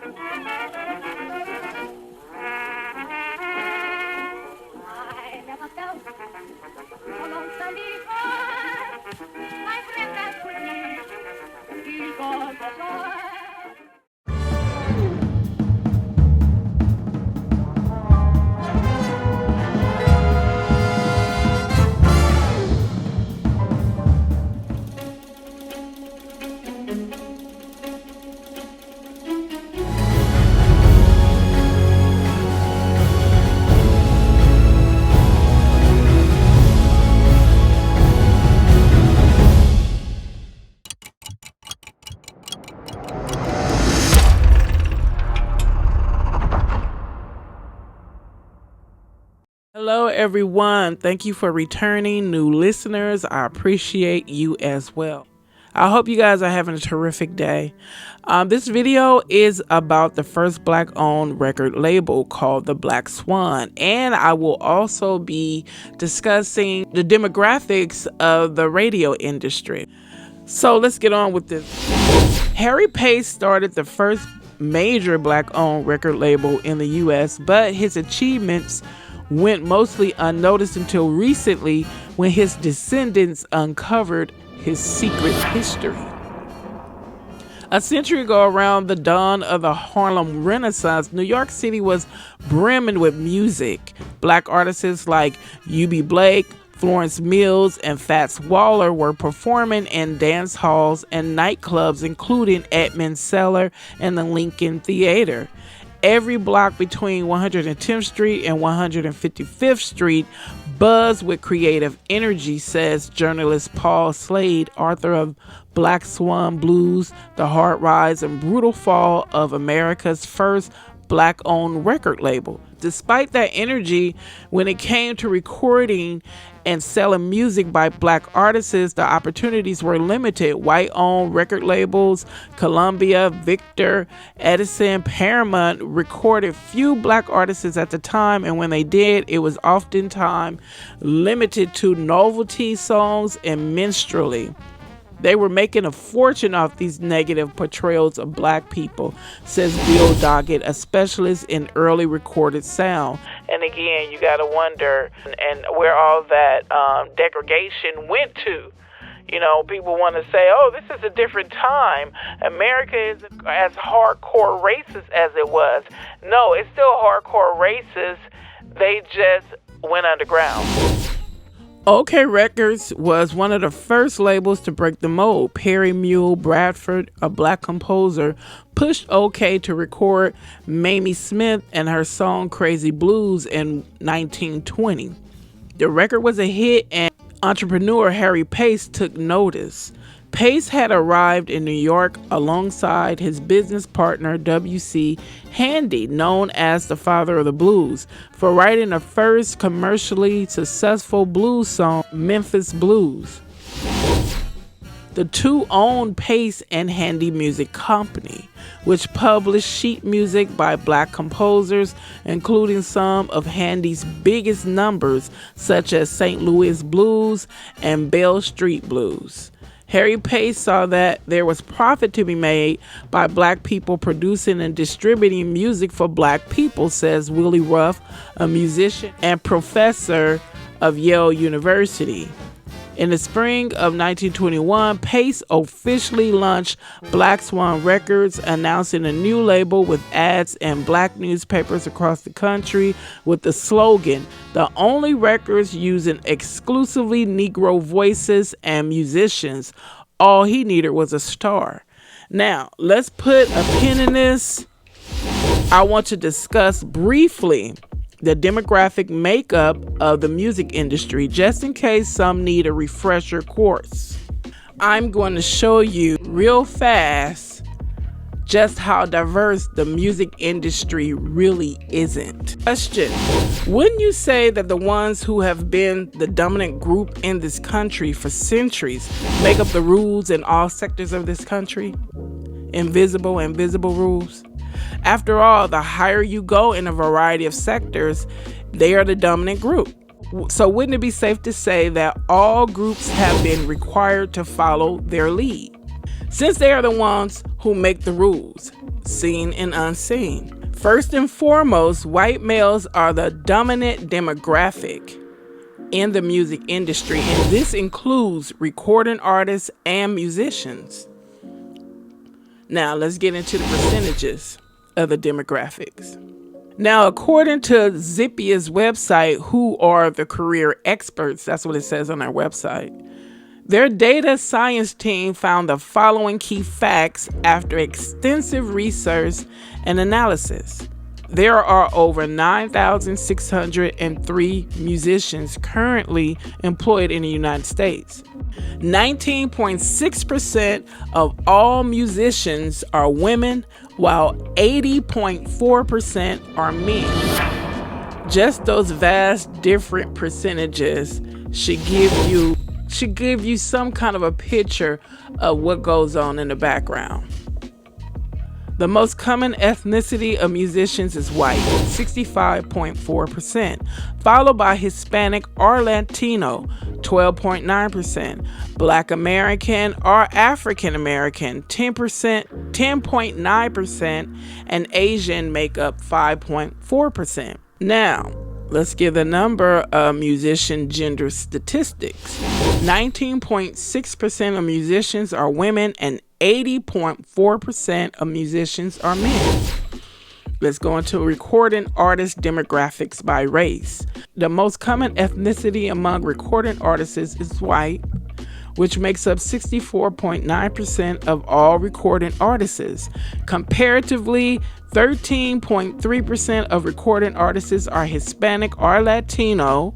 I never felt so lonesome before. My friend asked me, because the joy. Hello, everyone. Thank you for returning, new listeners. I appreciate you as well. I hope you guys are having a terrific day. This video is about the first Black-owned record label called the Black Swan, and I will also be discussing the demographics of the radio industry. So let's get on with this. Harry Pace started the first major Black-owned record label in the U.S., but his achievements went mostly unnoticed until recently when his descendants uncovered his secret history. A century ago, around the dawn of the Harlem Renaissance, New York City was brimming with music. Black artists like U.B. Blake, Florence Mills, and Fats Waller were performing in dance halls and nightclubs, including Edmund Cellar and the Lincoln Theater. Every block between 110th Street and 155th Street buzzed with creative energy, says journalist Paul Slade, author of Black Swan Blues, The Hard Rise and Brutal Fall of America's First Black-owned record label. Despite that energy, when it came to recording and selling music by Black artists, the opportunities were limited. White-owned record labels, Columbia, Victor, Edison, Paramount, recorded few Black artists at the time, and when they did, it was oftentimes limited to novelty songs and minstrelsy. They were making a fortune off these negative portrayals of Black people, says Bill Doggett, a specialist in early recorded sound. And again, you got to wonder and where all that degradation went to. You know, people want to say, oh, this is a different time. America is as hardcore racist as it was. No, it's still hardcore racist. They just went underground. OK Records was one of the first labels to break the mold. Perry Mule Bradford, a Black composer, pushed OK to record Mamie Smith and her song Crazy Blues in 1920. The record was a hit, and entrepreneur Harry Pace took notice. Pace had arrived in New York alongside his business partner W.C. Handy, known as the father of the blues, for writing the first commercially successful blues song, Memphis Blues. The two owned Pace and Handy Music Company, which published sheet music by Black composers, including some of Handy's biggest numbers, such as St. Louis Blues and Bell Street Blues. Harry Pace saw that there was profit to be made by Black people producing and distributing music for Black people, says Willie Ruff, a musician and professor of Yale University. In the spring of 1921, Pace officially launched Black Swan Records, announcing a new label with ads in Black newspapers across the country with the slogan, "The only records using exclusively Negro voices and musicians. All he needed was a star." Now, let's put a pin in this. I want to discuss briefly the demographic makeup of the music industry, just in case some need a refresher course. I'm going to show you real fast just how diverse the music industry really isn't. Question: wouldn't you say that the ones who have been the dominant group in this country for centuries make up the rules in all sectors of this country? Invisible and visible rules. After all, the higher you go in a variety of sectors, they are the dominant group. So wouldn't it be safe to say that all groups have been required to follow their lead, since they are the ones who make the rules? seen and unseen. First and foremost, white males are the dominant demographic in the music industry, and this includes recording artists and musicians. Now, let's get into the percentages of the demographics. Now, according to Zippia's website, who are the career experts, that's what it says on their website, their data science team found the following key facts after extensive research and analysis. There are over 9,603 musicians currently employed in the United States. 19.6% of all musicians are women, while 80.4% are men. Just those vast different percentages should give you some kind of a picture of what goes on in the background. The most common ethnicity of musicians is white, 65.4%, followed by Hispanic or Latino, 12.9%, Black American or African American, 10.9%, and Asian make up 5.4%. Now, let's give the number of musician gender statistics. 19.6% of musicians are women and 80.4% of musicians are men. Let's go into recording artist demographics by race. The most common ethnicity among recording artists is white, which makes up 64.9% of all recording artists. Comparatively, 13.3% of recording artists are Hispanic or Latino,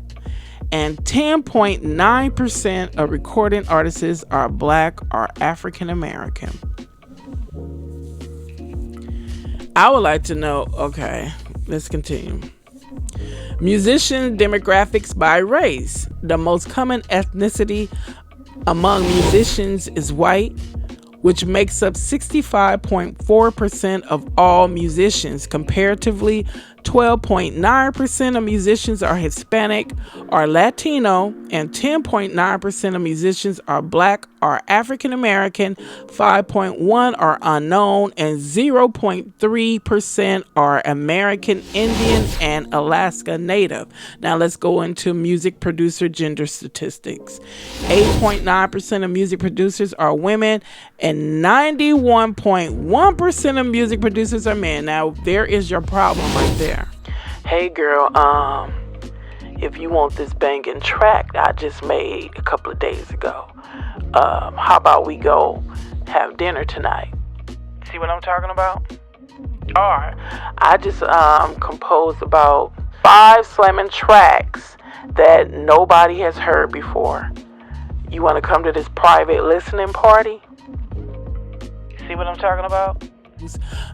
and 10.9% of recording artists are Black or African American. I would like to know, okay, let's continue. Musician demographics by race. The most common ethnicity among musicians is white, which makes up 65.4% of all musicians. Comparatively, 12.9% of musicians are Hispanic or Latino, and 10.9% of musicians are Black or African American, 5.1% are unknown, and 0.3% are American Indian and Alaska Native. Now let's go into music producer gender statistics. 8.9% of music producers are women, and 91.1% of music producers are men. Now there is your problem right there. Hey girl, if you want this banging track I just made a couple of days ago, how about we go have dinner tonight? See what I'm talking about? Alright, I just composed about 5 slamming tracks that nobody has heard before. You want to come to this private listening party? See what I'm talking about?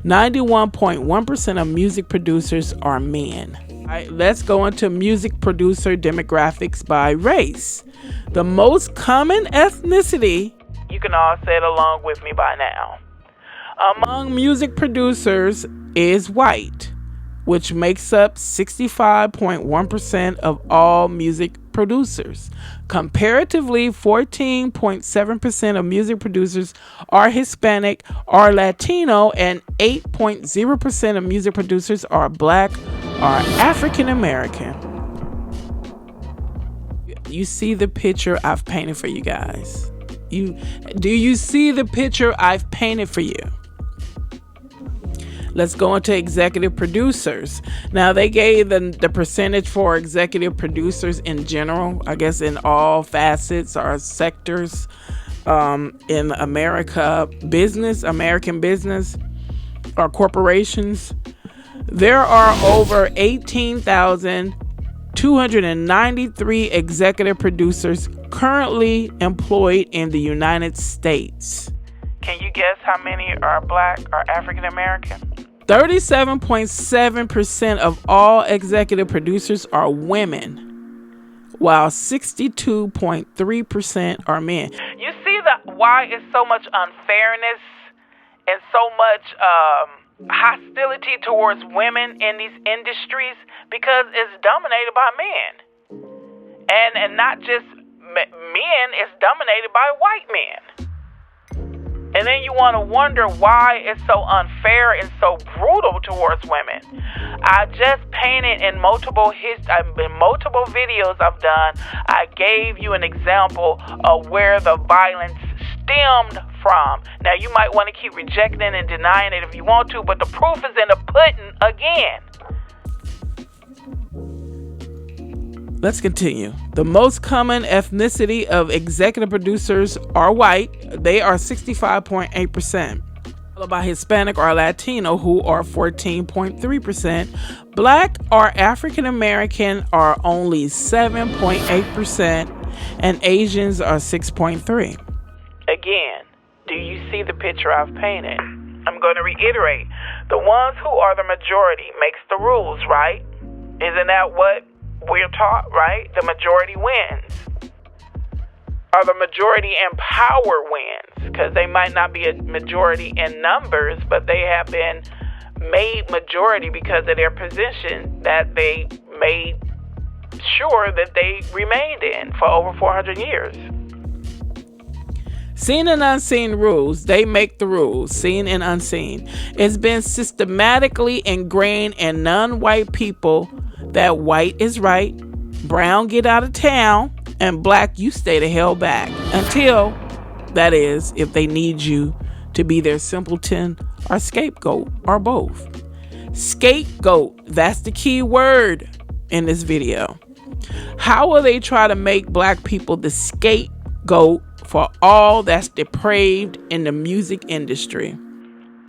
91.1% of music producers are men. All right, let's go into music producer demographics by race. The most common ethnicity, you can all say it along with me by now, among music producers is white, which makes up 65.1% of all music producers. Comparatively, 14.7% of music producers are Hispanic or Latino, and 8.0% of music producers are Black or African American. You see the picture I've painted for you guys? Do you see the picture I've painted for you? Let's go into executive producers. Now, they gave the percentage for executive producers in general, I guess in all facets or sectors in American business or corporations. There are over 18,293 executive producers currently employed in the United States. Can you guess how many are Black or African American? 37.7% of all executive producers are women, while 62.3% are men. You see why it's so much unfairness and so much hostility towards women in these industries? Because it's dominated by men. And not just men, it's dominated by white men. And And then you want to wonder why it's so unfair and so brutal towards women. I just painted in multiple videos I've done. I gave you an example of where the violence stemmed from. Now, you might want to keep rejecting and denying it if you want to, but the proof is in the pudding again. Let's continue. The most common ethnicity of executive producers are white. They are 65.8%. Followed by Hispanic or Latino, who are 14.3%. Black or African American are only 7.8%. And Asians are 6.3%. Again, do you see the picture I've painted? I'm going to reiterate. The ones who are the majority makes the rules, right? Isn't that what we're taught, right? The majority wins. Or the majority in power wins, because they might not be a majority in numbers, but they have been made majority because of their position that they made sure that they remained in for over 400 years. Seen and unseen rules. They make the rules. Seen and unseen. It's been systematically ingrained in non-white people that white is right, brown get out of town, and black you stay the hell back. Until, that is, if they need you to be their simpleton or scapegoat or both. Scapegoat, that's the key word in this video. How will they try to make black people the scapegoat for all that's depraved in the music industry?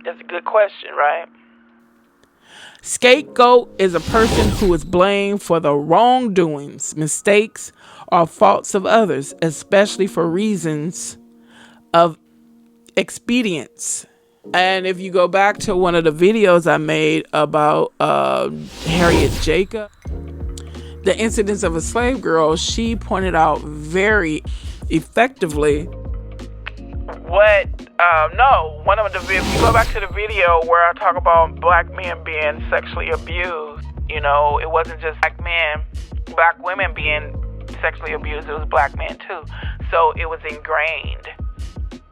That's a good question, right? Scapegoat is a person who is blamed for the wrongdoings, mistakes, or faults of others, especially for reasons of expedience. And if you go back to one of the videos I made about Harriet Jacob, the incidents of a slave girl, she pointed out very effectively if you go back to the video where I talk about black men being sexually abused, it wasn't just black women being sexually abused, it was black men too. So it was ingrained,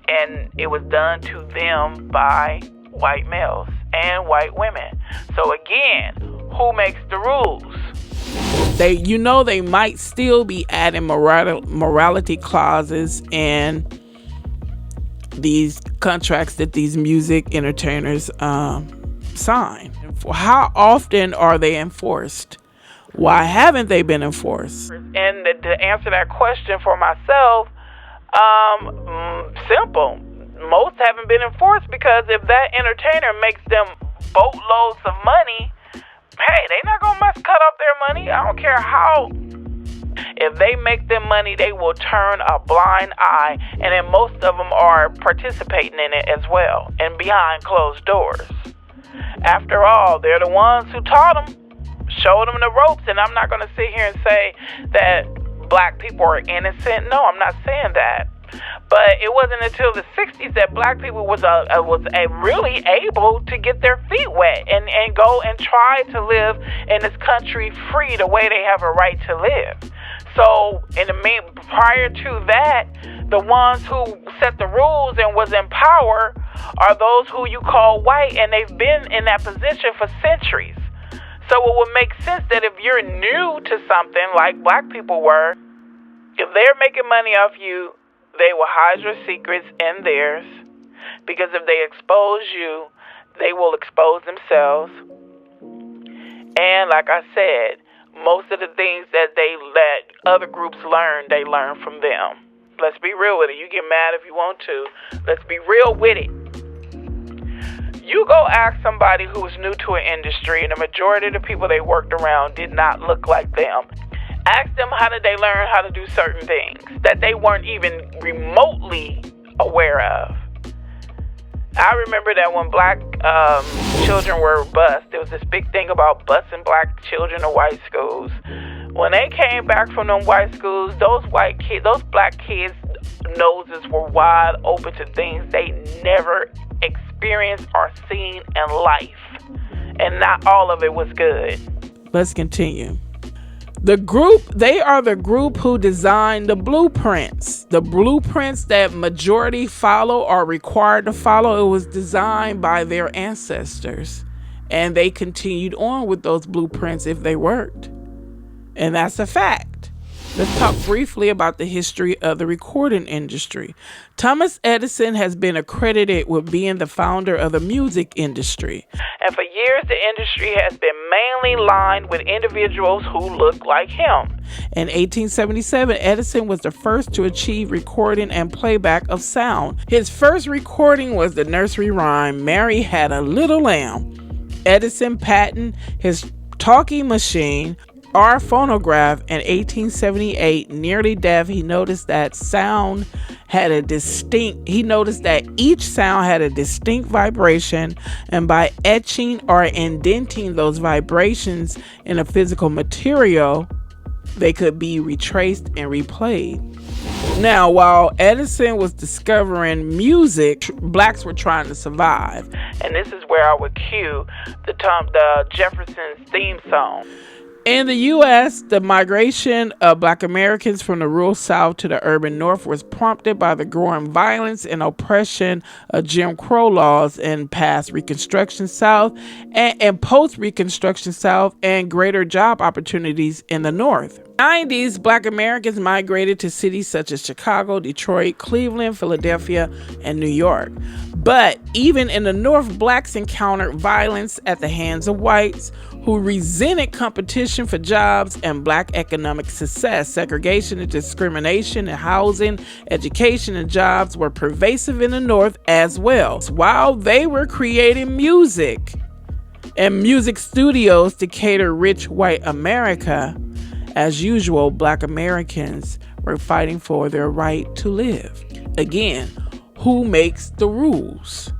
and it was done to them by white males and white women. So again, who makes the rules? They might still be adding morality clauses and these contracts that these music entertainers sign. How often are they enforced? Why haven't they been enforced? And to answer that question for myself, simple. Most haven't been enforced because if that entertainer makes them boatloads of money, hey, they not gonna cut off their money. I don't care how. If they make them money, they will turn a blind eye, and then most of them are participating in it as well, and behind closed doors. After all, they're the ones who taught them, showed them the ropes, and I'm not going to sit here and say that black people are innocent. No, I'm not saying that. But it wasn't until the 60s that black people was really able to get their feet wet and go and try to live in this country free the way they have a right to live. So prior to that, the ones who set the rules and was in power are those who you call white, and they've been in that position for centuries. So it would make sense that if you're new to something like black people were, if they're making money off you, they will hide your secrets and theirs, because if they expose you, they will expose themselves. And like I said, most of the things that they let other groups learn, they learn from them. Let's be real with it. You get mad if you want to. Let's be real with it. You go ask somebody who's new to an industry, and the majority of the people they worked around did not look like them. Ask them how did they learn how to do certain things that they weren't even remotely aware of. I remember that when black children were bused, there was this big thing about busing black children to white schools. When they came back from them white schools, those black kids' noses were wide open to things they never experienced or seen in life. And not all of it was good. Let's continue. They are the group who designed the blueprints. The blueprints that majority follow or required to follow, it was designed by their ancestors. And they continued on with those blueprints if they worked. And that's a fact. Let's talk briefly about the history of the recording industry. Thomas Edison has been accredited with being the founder of the music industry. And for years, the industry has been mainly lined with individuals who look like him. In 1877, Edison was the first to achieve recording and playback of sound. His first recording was the nursery rhyme, Mary Had a Little Lamb. Edison patented his talking machine, our phonograph, in 1878. Nearly deaf, he noticed that each sound had a distinct vibration, and by etching or indenting those vibrations in a physical material, they could be retraced and replayed. Now, while Edison was discovering music, blacks were trying to survive. And this is where I would cue the Jefferson's theme song. In the U.S., the migration of black Americans from the rural South to the urban North was prompted by the growing violence and oppression of Jim Crow laws in past Reconstruction South and post-Reconstruction South, and greater job opportunities in the North. In the 90s, black Americans migrated to cities such as Chicago, Detroit, Cleveland, Philadelphia, and New York. But even in the North, blacks encountered violence at the hands of whites who resented competition for jobs and black economic success. Segregation and discrimination in housing, education, and jobs were pervasive in the North as well. While they were creating music and music studios to cater rich white America, as usual, black Americans were fighting for their right to live. Again, who makes the rules?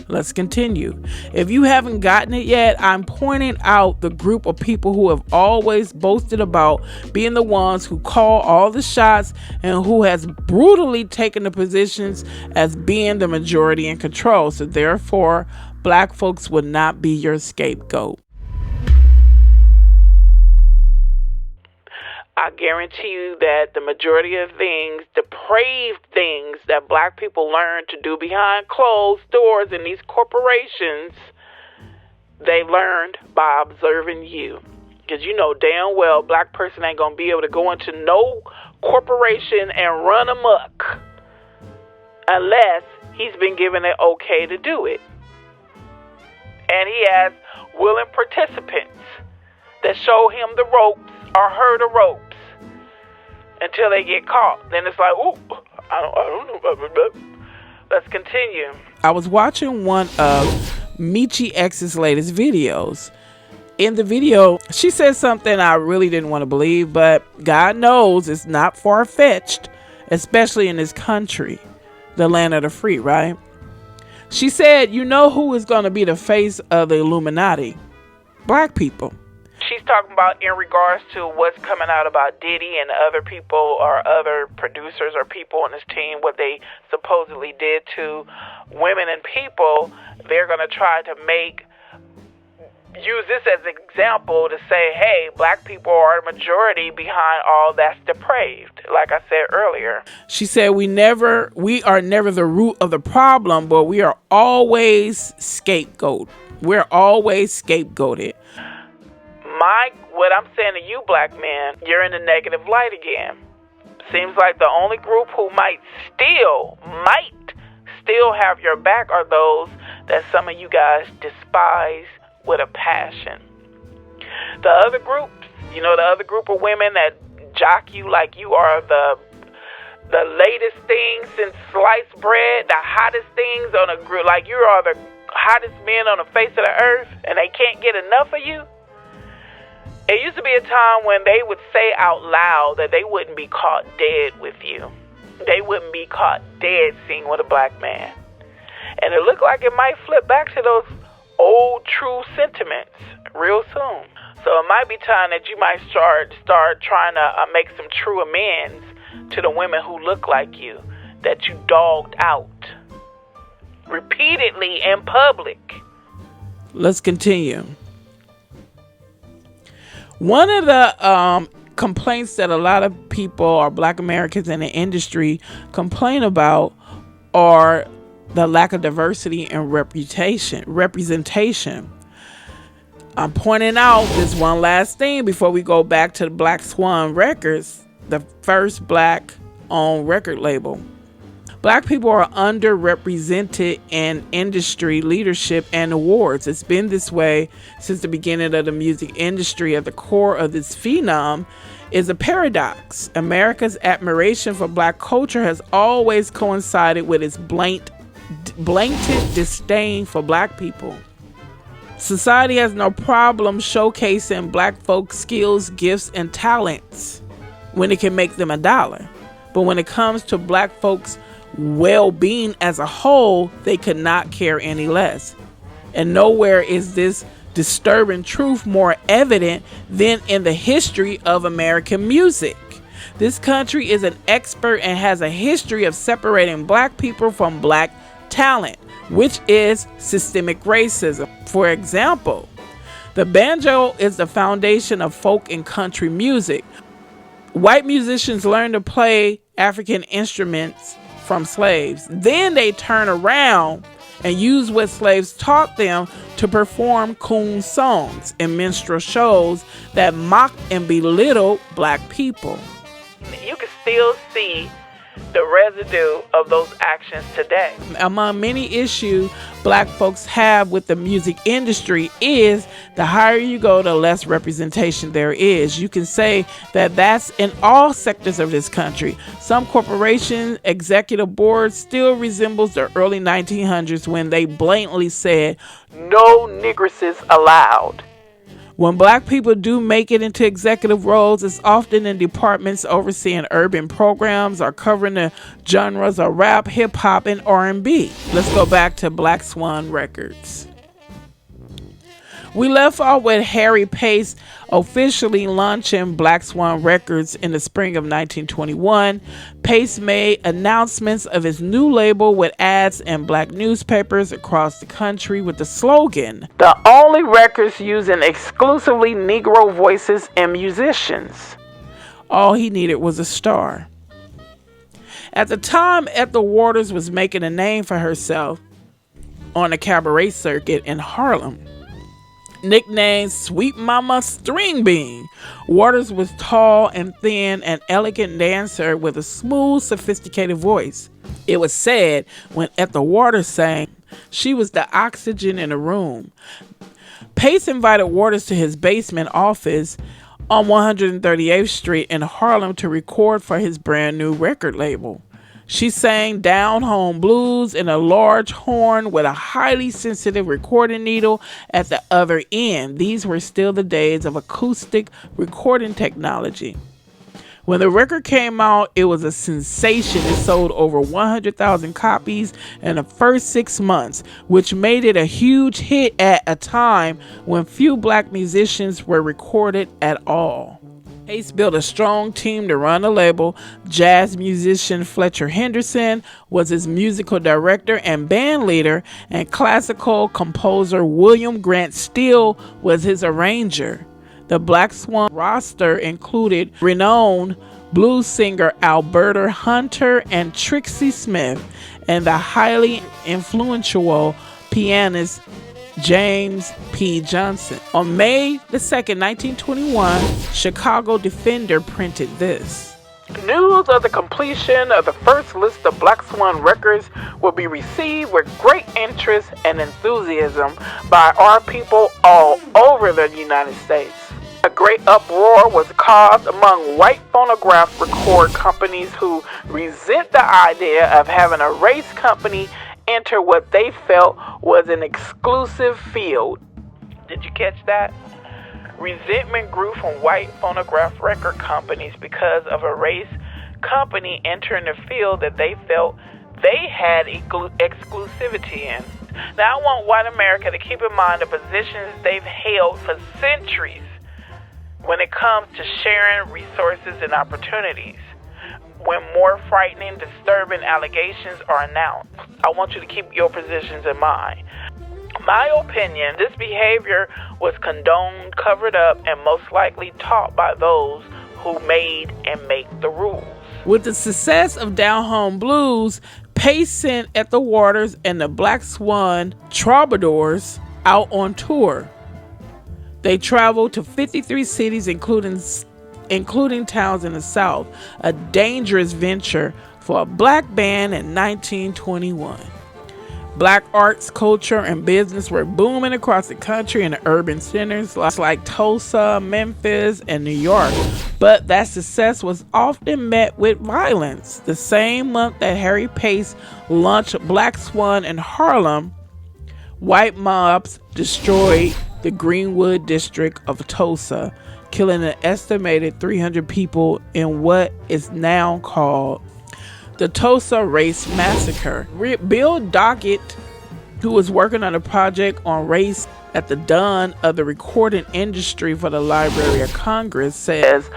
Let's continue. If you haven't gotten it yet, I'm pointing out the group of people who have always boasted about being the ones who call all the shots and who has brutally taken the positions as being the majority in control. So therefore, black folks would not be your scapegoat. I guarantee you that the majority of things, depraved things that black people learn to do behind closed doors in these corporations, they learned by observing you. Because you know damn well black person ain't going to be able to go into no corporation and run amok unless he's been given an okay to do it. And he has willing participants that show him the ropes or her the ropes until they get caught. Then it's like, ooh, I don't know. Let's continue. I was watching one of Michi X's latest videos. In the video, she said something I really didn't want to believe, but God knows it's not far-fetched, especially in this country, the land of the free, right? She said, you know who is going to be the face of the Illuminati? Black people. She's talking about in regards to what's coming out about Diddy and other people or other producers or people on his team, what they supposedly did to women and people. They're going to try to use this as an example to say, hey, black people are the majority behind all that's depraved, like I said earlier. She said we are never the root of the problem, but we are always scapegoat. We're always scapegoated. What I'm saying to you, black men, you're in the negative light again. Seems like the only group who might still have your back are those that some of you guys despise with a passion. The other groups, the other group of women that jock you like you are the latest thing since sliced bread, the hottest things on a group, like you are the hottest men on the face of the earth, and they can't get enough of you. It used to be a time when they would say out loud that they wouldn't be caught dead with you. They wouldn't be caught dead seeing with a black man. And it looked like it might flip back to those old true sentiments real soon. So it might be time that you might start trying to make some true amends to the women who look like you, that you dogged out repeatedly in public. Let's continue. One of the complaints that a lot of people or Black Americans in the industry complain about are the lack of diversity and representation. I'm pointing out this one last thing before we go back to the Black Swan Records, the first Black-owned record label. Black people are underrepresented in industry leadership and awards. It's been this way since the beginning of the music industry. At the core of this phenom is a paradox. America's admiration for Black culture has always coincided with its blatant disdain for Black people. Society has no problem showcasing Black folks' skills, gifts, and talents when it can make them $1. But when it comes to Black folks' well-being as a whole, they could not care any less. And nowhere is this disturbing truth more evident than in the history of American music. This country is an expert and has a history of separating Black people from Black talent, which is systemic racism. For example, the banjo is the foundation of folk and country music. White musicians learn to play African instruments from slaves. Then they turn around and use what slaves taught them to perform coon songs and minstrel shows that mocked and belittled Black people. You can still see the residue of those actions today. Among many issues Black folks have with the music industry is the higher you go, the less representation there is. You can say that that's in all sectors of this country. Some corporations' executive boards still resembles the early 1900s when they blatantly said, "No negresses allowed." When Black people do make it into executive roles, it's often in departments overseeing urban programs or covering the genres of rap, hip-hop, and R&B. Let's go back to Black Swan Records. We left off with Harry Pace officially launching Black Swan Records in the spring of 1921. Pace made announcements of his new label with ads in Black newspapers across the country with the slogan, "The only records using exclusively Negro voices and musicians." All he needed was a star. At the time, Ethel Waters was making a name for herself on the cabaret circuit in Harlem. Nicknamed Sweet Mama String Bean, Waters was tall and thin, an elegant dancer with a smooth, sophisticated voice. It was said when Ethel Waters sang, she was the oxygen in the room. Pace invited Waters to his basement office on 138th Street in Harlem to record for his brand new record label. She sang down home blues in a large horn with a highly sensitive recording needle at the other end. These were still the days of acoustic recording technology. When the record came out, it was a sensation. It sold over 100,000 copies in the first 6 months, which made it a huge hit at a time when few Black musicians were recorded at all. Pace built a strong team to run the label. Jazz musician Fletcher Henderson was his musical director and band leader, and classical composer William Grant Still was his arranger. The Black Swan roster included renowned blues singer Alberta Hunter and Trixie Smith, and the highly influential pianist James P. Johnson. On May the 2nd, 1921, Chicago Defender printed this. News of the completion of the first list of Black Swan records will be received with great interest and enthusiasm by our people all over the United States. A great uproar was caused among white phonograph record companies who resent the idea of having a race company enter what they felt was an exclusive field. Did you catch that? Resentment grew from white phonograph record companies because of a race company entering a field that they felt they had exclusivity in. Now I want white America to keep in mind the positions they've held for centuries when it comes to sharing resources and opportunities. When more frightening, disturbing allegations are announced, I want you to keep your positions in mind. my opinion, this behavior was condoned, covered up, and most likely taught by those who made and make the rules. With the success of Down Home Blues, Pace sent At the Waters and the Black Swan Troubadours out on tour. They traveled to 53 cities, including towns in the South, a dangerous venture for a black band in 1921. Black arts, culture, and business were booming across the country in the urban centers like Tulsa, Memphis, and New York. But that success was often met with violence. The same month that Harry Pace launched Black Swan in Harlem, white mobs destroyed the Greenwood district of Tulsa, killing an estimated 300 people in what is now called the Tulsa Race Massacre. Bill Doggett, who was working on a project on race at the dawn of the recording industry for the Library of Congress, says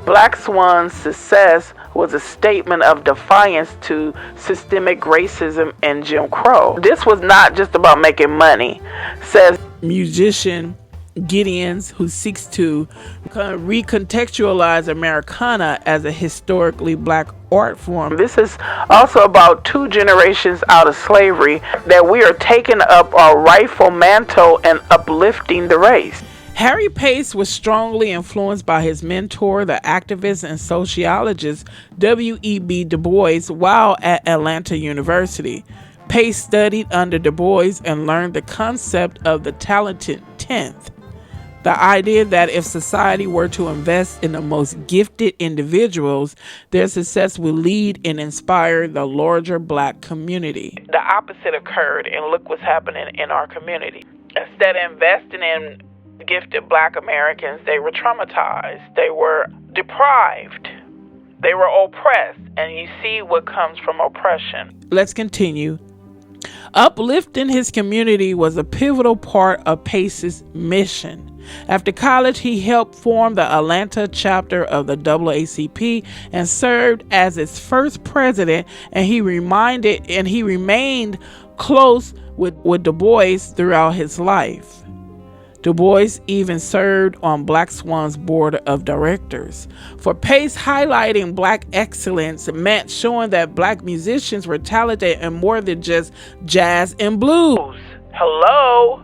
Black Swan's success was a statement of defiance to systemic racism and Jim Crow. This was not just about making money, says musician Gideons, who seeks to recontextualize Americana as a historically black art form. This is also about 2 generations out of slavery, that we are taking up our rightful mantle and uplifting the race. Harry Pace was strongly influenced by his mentor, the activist and sociologist W.E.B. Du Bois, while at Atlanta University. Pace studied under Du Bois and learned the concept of the talented tenth. The idea that if society were to invest in the most gifted individuals, their success would lead and inspire the larger black community. The opposite occurred, and look what's happening in our community. Instead of investing in gifted black Americans, they were traumatized, they were deprived, they were oppressed, and you see what comes from oppression. Let's continue. Uplifting his community was a pivotal part of Pace's mission. After college, he helped form the Atlanta chapter of the NAACP and served as its first president, and he remained close with Du Bois throughout his life. Du Bois even served on Black Swan's board of directors. For Pace, highlighting black excellence meant showing that black musicians were talented and more than just jazz and blues. Hello?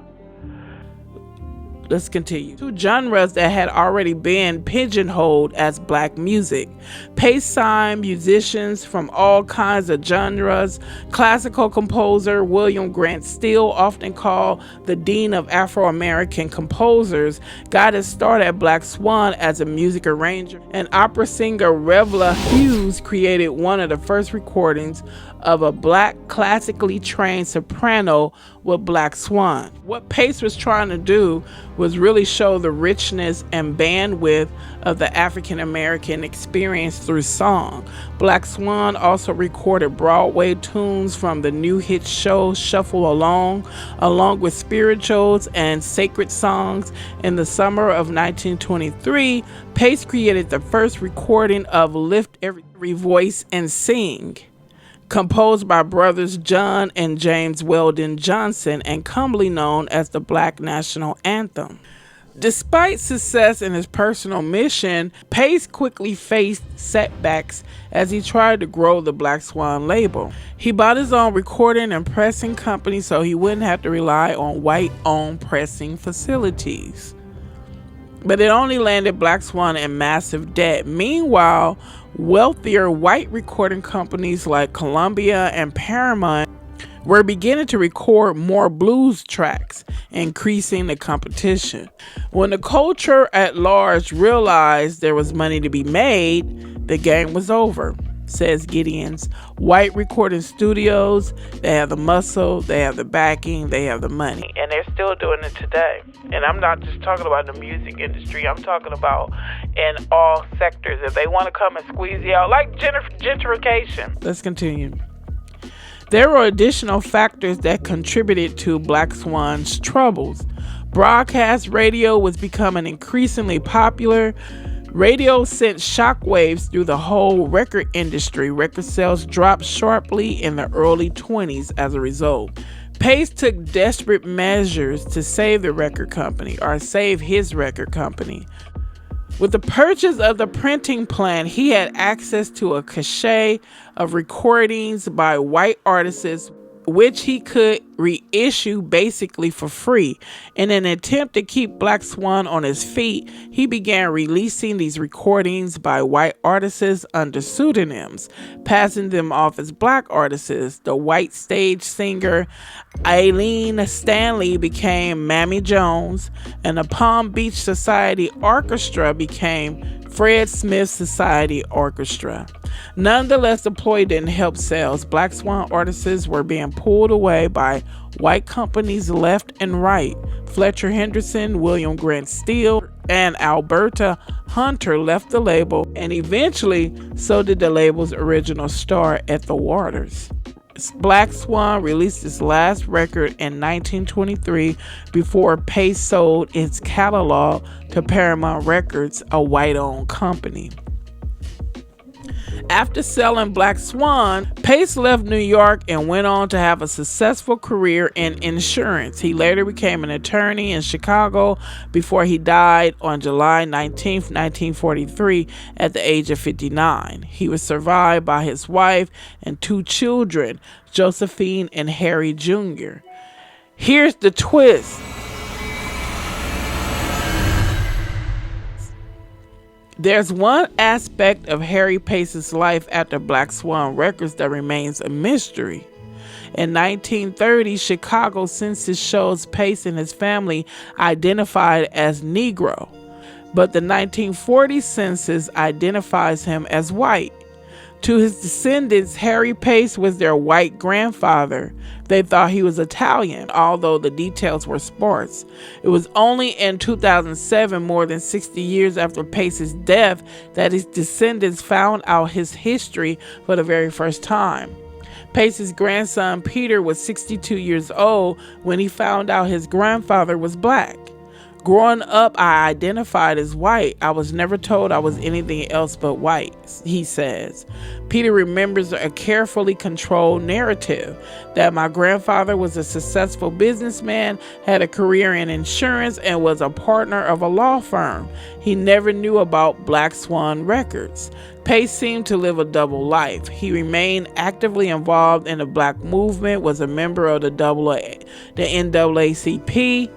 Let's continue. 2 genres that had already been pigeonholed as black music. Pace signed musicians from all kinds of genres. Classical composer William Grant Steele, often called the Dean of Afro-American Composers, got his start at Black Swan as a music arranger. And opera singer Revla Hughes created one of the first recordings of a black classically trained soprano with Black Swan. What Pace was trying to do was really show the richness and bandwidth of the African American experience through song. Black Swan also recorded Broadway tunes from the new hit show Shuffle along with spirituals and sacred songs. In the summer of 1923, Pace created the first recording of Lift Every Voice and Sing, composed by brothers John and James Weldon Johnson and commonly known as the Black National Anthem. Despite success in his personal mission, Pace quickly faced setbacks as he tried to grow the Black Swan label. He bought his own recording and pressing company so he wouldn't have to rely on white-owned pressing facilities. But it only landed Black Swan in massive debt. Meanwhile, wealthier white recording companies like Columbia and Paramount were beginning to record more blues tracks, increasing the competition. When the culture at large realized there was money to be made, the game was over, says Gideons. White recording studios, they have the muscle, they have the backing, they have the money, and they're still doing it today. And I'm not just talking about the music industry, I'm talking about in all sectors. If they want to come and squeeze you out, like gentrification. Let's continue. There were additional factors that contributed to Black Swan's troubles. Broadcast radio was becoming increasingly popular. Radio sent shockwaves through the whole record industry. Record sales dropped sharply in the early 20s as a result. Pace took desperate measures to save the record company, or save his record company. With the purchase of the printing plant, he had access to a cache of recordings by white artists, which he could reissue basically for free. In an attempt to keep Black Swan on his feet, he began releasing these recordings by white artists under pseudonyms, passing them off as black artists. The white stage singer Eileen Stanley became Mammy Jones, and the Palm Beach Society Orchestra became Fred Smith Society Orchestra. Nonetheless, the ploy didn't help sales. Black Swan artists were being pulled away by white companies left and right. Fletcher Henderson, William Grant Steele, and Alberta Hunter left the label, and eventually so did the label's original star at the Waters. Black Swan released its last record in 1923 before Pace sold its catalog to Paramount Records, a white-owned company. After selling Black Swan, Pace left New York and went on to have a successful career in insurance. He later became an attorney in Chicago before he died on July 19, 1943, at the age of 59. He was survived by his wife and 2 children, Josephine and Harry Jr. Here's the twist. There's one aspect of Harry Pace's life after Black Swan Records that remains a mystery. In 1930, Chicago census shows Pace and his family identified as Negro, but the 1940 census identifies him as white. To his descendants, Harry Pace was their white grandfather. They thought he was Italian, although the details were sparse. It was only in 2007, more than 60 years after Pace's death, that his descendants found out his history for the very first time. Pace's grandson Peter was 62 years old when he found out his grandfather was black. Growing up, I identified as white. I was never told I was anything else but white, he says. Peter remembers a carefully controlled narrative that my grandfather was a successful businessman, had a career in insurance, and was a partner of a law firm. He never knew about Black Swan Records. Pace seemed to live a double life. He remained actively involved in the black movement, was a member of the NAACP,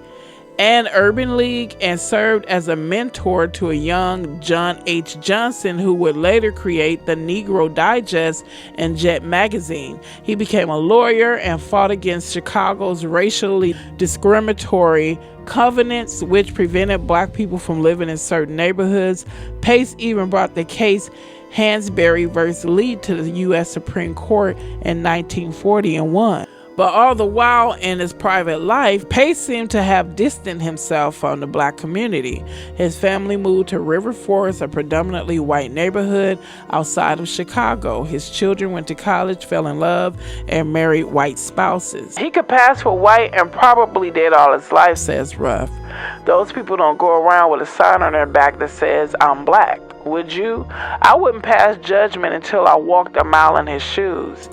and Urban League, and served as a mentor to a young John H. Johnson, who would later create the Negro Digest and Jet magazine. He became a lawyer and fought against Chicago's racially discriminatory covenants, which prevented black people from living in certain neighborhoods. Pace even brought the case Hansberry v. Lee to the U.S. Supreme Court in 1940 and won. But all the while in his private life, Pace seemed to have distanced himself from the black community. His family moved to River Forest, a predominantly white neighborhood outside of Chicago. His children went to college, fell in love, and married white spouses. He could pass for white and probably did all his life, says Ruff. Those people don't go around with a sign on their back that says, "I'm black." Would you? I wouldn't pass judgment until I walked a mile in his shoes.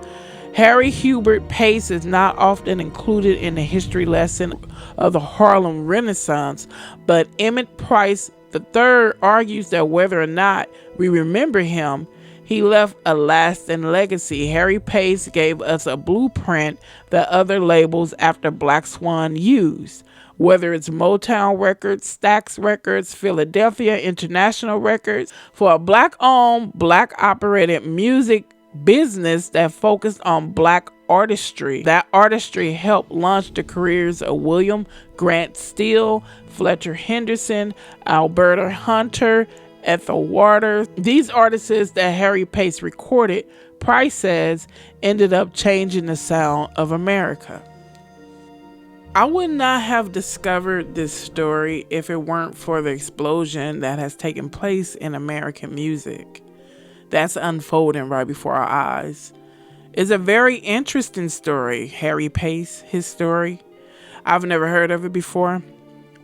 Harry Hubert Pace is not often included in the history lesson of the Harlem Renaissance, but Emmett Price III argues that whether or not we remember him, he left a lasting legacy. Harry Pace gave us a blueprint that other labels after Black Swan used. Whether it's Motown Records, Stax Records, Philadelphia International Records, for a black-owned, black-operated music business that focused on black artistry. That artistry helped launch the careers of William Grant Steele, Fletcher Henderson, Alberta Hunter, Ethel Waters. These artists that Harry Pace recorded, Price says, ended up changing the sound of America. I would not have discovered this story if it weren't for the explosion that has taken place in American music that's unfolding right before our eyes. It's a very interesting story, Harry Pace, his story. I've never heard of it before.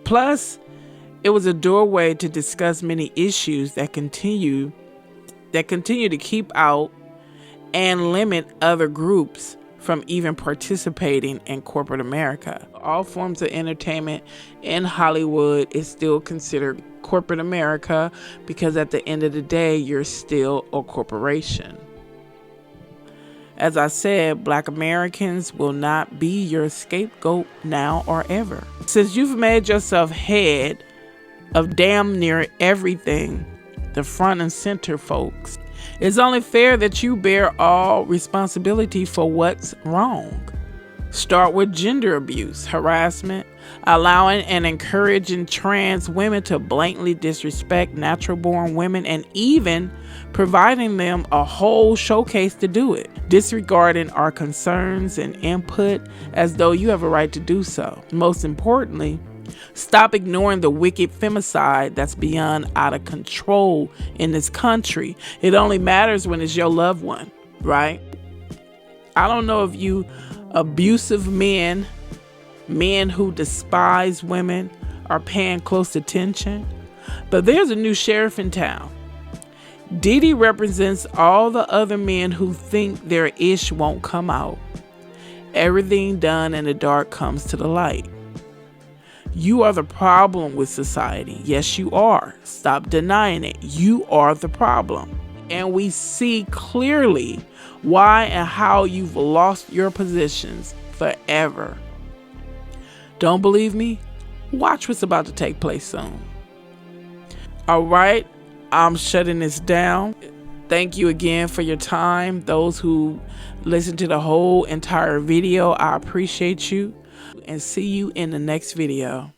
Plus, it was a doorway to discuss many issues that continue to keep out and limit other groups from even participating in corporate America. All forms of entertainment in Hollywood is still considered corporate America because at the end of the day, you're still a corporation. As I said, Black Americans will not be your scapegoat now or ever. Since you've made yourself head of damn near everything, the front and center folks, it's only fair that you bear all responsibility for what's wrong. Start with gender abuse, harassment, allowing and encouraging trans women to blatantly disrespect natural-born women, and even providing them a whole showcase to do it, disregarding our concerns and input as though you have a right to do so. Most importantly, stop ignoring the wicked femicide that's beyond out of control in this country. It only matters when it's your loved one, right? I don't know if you abusive men who despise women are paying close attention, but there's a new sheriff in town. Diddy represents all the other men who think their ish won't come out. Everything done in the dark comes to the light. You are the problem with society. Yes, you are. Stop denying it. You are the problem. And we see clearly why and how you've lost your positions forever. Don't believe me? Watch what's about to take place soon. All right, I'm shutting this down. Thank you again for your time. Those who listened to the whole entire video, I appreciate you. And see you in the next video.